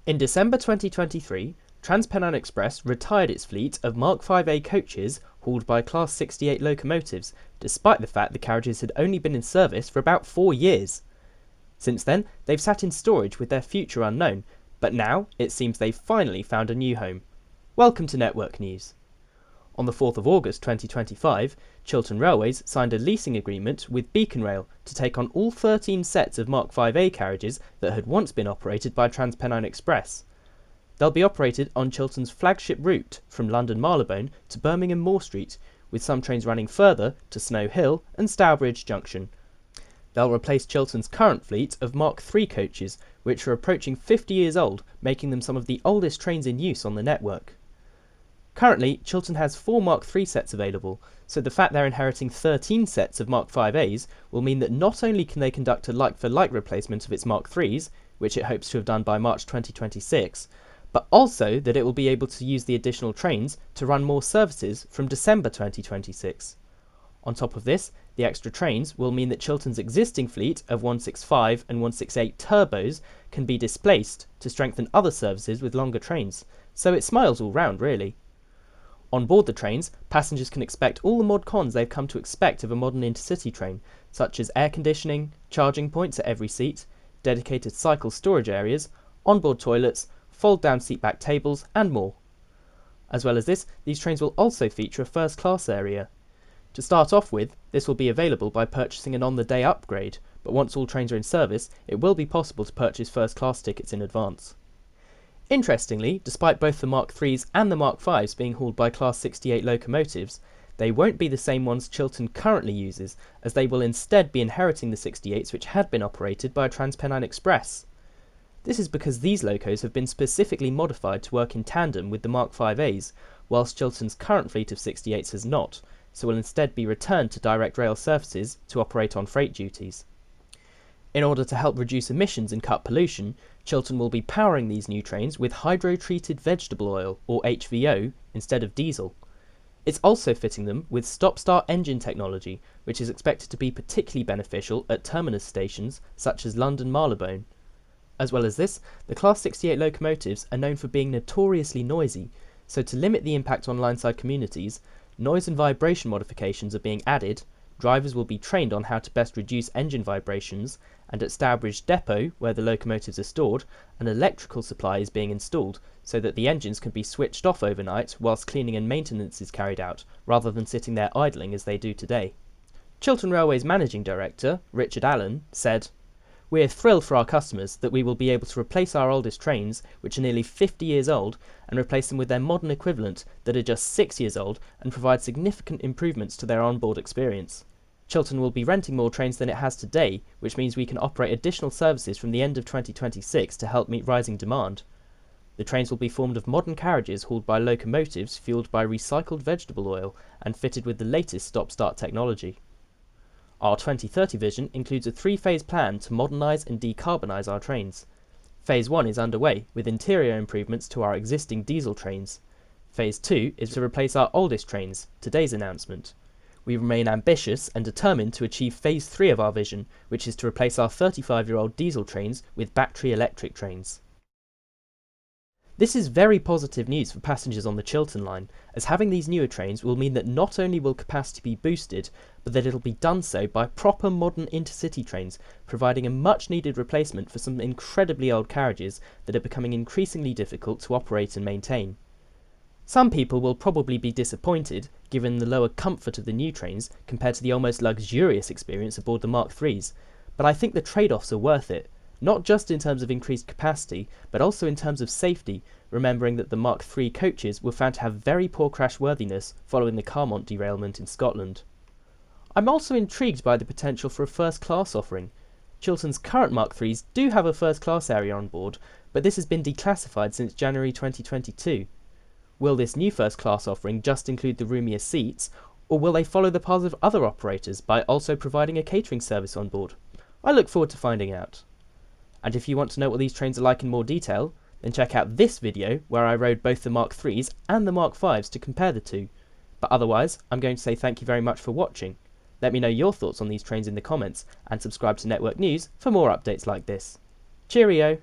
In December 2023, Transpennine Express retired its fleet of Mk5A coaches hauled by Class 68 locomotives, despite the fact the carriages had only been in service for about 4 years. Since then, they've sat in storage with their future unknown, but now it seems they've finally found a new home. Welcome to Network News. On the 4th of August 2025, Chiltern Railways signed a leasing agreement with Beacon Rail to take on all 13 sets of Mk5A carriages that had once been operated by Transpennine Express. They'll be operated on Chiltern's flagship route from London Marylebone to Birmingham Moor Street, with some trains running further to Snow Hill and Stourbridge Junction. They'll replace Chiltern's current fleet of Mk3 coaches, which are approaching 50 years old, making them some of the oldest trains in use on the network. Currently, Chiltern has 4 Mk3 sets available, so the fact they're inheriting 13 sets of Mk5As will mean that not only can they conduct a like-for-like replacement of its Mk3s, which it hopes to have done by March 2026, but also that it will be able to use the additional trains to run more services from December 2026. On top of this, the extra trains will mean that Chiltern's existing fleet of 165 and 168 turbos can be displaced to strengthen other services with longer trains, so it smiles all round really. On board the trains, passengers can expect all the mod cons they've come to expect of a modern intercity train, such as air conditioning, charging points at every seat, dedicated cycle storage areas, onboard toilets, fold-down seatback tables, and more. As well as this, these trains will also feature a first-class area. To start off with, this will be available by purchasing an on-the-day upgrade, but once all trains are in service, it will be possible to purchase first-class tickets in advance. Interestingly, despite both the Mk3s and the Mk5s being hauled by Class 68 locomotives, they won't be the same ones Chiltern currently uses, as they will instead be inheriting the 68s which had been operated by Transpennine Express. This is because these locos have been specifically modified to work in tandem with the Mk5As, whilst Chiltern's current fleet of 68s has not, so will instead be returned to direct rail services to operate on freight duties. In order to help reduce emissions and cut pollution, Chiltern will be powering these new trains with hydro-treated vegetable oil, or HVO, instead of diesel. It's also fitting them with stop-start engine technology, which is expected to be particularly beneficial at terminus stations such as London Marylebone. As well as this, the Class 68 locomotives are known for being notoriously noisy, so to limit the impact on lineside communities, noise and vibration modifications are being added, drivers will be trained on how to best reduce engine vibrations, and at Stourbridge Depot, where the locomotives are stored, an electrical supply is being installed so that the engines can be switched off overnight whilst cleaning and maintenance is carried out, rather than sitting there idling as they do today. Chiltern Railways Managing Director, Richard Allen, said, "We're thrilled for our customers that we will be able to replace our oldest trains, which are nearly 50 years old, and replace them with their modern equivalent that are just 6 years old and provide significant improvements to their onboard experience. Chiltern will be renting more trains than it has today, which means we can operate additional services from the end of 2026 to help meet rising demand. The trains will be formed of modern carriages hauled by locomotives fueled by recycled vegetable oil and fitted with the latest stop-start technology. Our 2030 vision includes a 3-phase plan to modernise and decarbonise our trains. Phase 1 is underway, with interior improvements to our existing diesel trains. Phase 2 is to replace our oldest trains, today's announcement. We remain ambitious and determined to achieve Phase 3 of our vision, which is to replace our 35-year-old diesel trains with battery electric trains." This is very positive news for passengers on the Chiltern line, as having these newer trains will mean that not only will capacity be boosted, but that it'll be done so by proper modern intercity trains, providing a much needed replacement for some incredibly old carriages that are becoming increasingly difficult to operate and maintain. Some people will probably be disappointed, given the lower comfort of the new trains compared to the almost luxurious experience aboard the Mk3s, but I think the trade-offs are worth it. Not just in terms of increased capacity, but also in terms of safety, remembering that the Mk3 coaches were found to have very poor crashworthiness following the Carmont derailment in Scotland. I'm also intrigued by the potential for a first-class offering. Chiltern's current Mk3s do have a first-class area on board, but this has been declassified since January 2022. Will this new first-class offering just include the roomier seats, or will they follow the paths of other operators by also providing a catering service on board? I look forward to finding out. And if you want to know what these trains are like in more detail, then check out this video where I rode both the Mk3s and the Mk5s to compare the two. But otherwise, I'm going to say thank you very much for watching. Let me know your thoughts on these trains in the comments, and subscribe to Network News for more updates like this. Cheerio!